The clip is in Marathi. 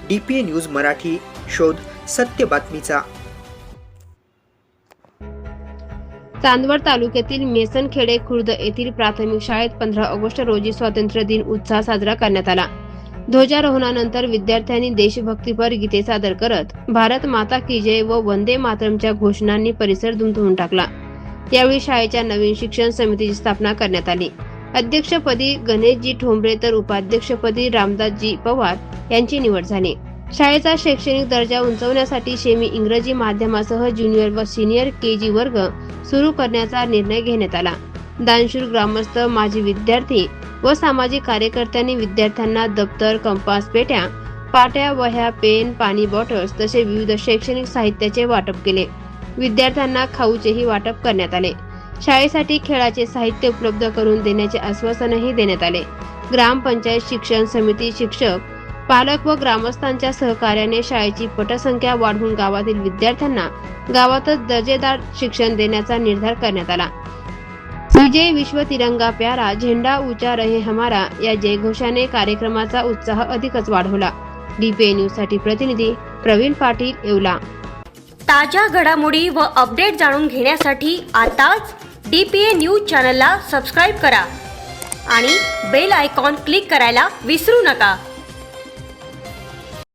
DPA न्यूज मराठी, शोध सत्य बातमीचा। चांदवड तालुक्यातील मेसनखेडे खुर्द येथील प्राथमिक शाळेत 15 ऑगस्ट रोजी स्वातंत्र्य दिन उत्साह साजरा करण्यात आला। ध्वजारोहणानंतर विद्यार्थ्यांनी देशभक्तीपर गीते सादर करत भारत माता की जय व वंदे मातरमच्या घोषणांनी परिसर दुमदुमून टाकला। यावेळी शाळेच्या नवीन शिक्षण समितीची स्थापना करण्यात आली। अध्यक्षपदी गणेशजी ठोंबरे तर उपाध्यक्षपदी रामदासजी पवार यांची निवड झाली। शाळेचा शैक्षणिक दर्जा उंचावण्यासाठी सेमी इंग्रजी माध्यमासह ज्युनियर व सिनियर KG वर्ग सुरू करण्याचा निर्णय घेण्यात आला। दानशूर ग्रामस्थ, माजी विद्यार्थी व सामाजिक कार्यकर्त्यांनी विद्यार्थ्यांना दप्तर, कंपास, पेट्या, पाट्या, वह्या, पेन, पाणी बॉटल्स तसे विविध शैक्षणिक साहित्याचे वाटप केले। विद्यार्थ्यांना खाऊचेही वाटप करण्यात आले। शाळेसाठी खेळाचे साहित्य उपलब्ध करून देण्याचे आश्वासनही देण्यात आले। ग्रामपंचायत, शिक्षण समिती, शिक्षक, पालक व ग्रामस्थांच्या सहकार्याने शाळेची पटसंख्या वाढवून गावातील विद्यार्थ्यांना गावातच दर्जेदार शिक्षण देण्याचा निर्धार करण्यात आला। विजय विश्व तिरंगा प्यारा, झेंडा ऊंचा रहे हमारा या जयघोषाने कार्यक्रमाचा उत्साह अधिकच वाढवला। DPA न्यूज साठी प्रतिनिधी प्रवीण पाटील, येवला। ताज्या घडामोडी व अपडेट जाणून घेण्यासाठी आताच DPA न्यूज चॅनलला सबस्क्राईब करा आणि बेल आयकॉन क्लिक करायला विसरू नका।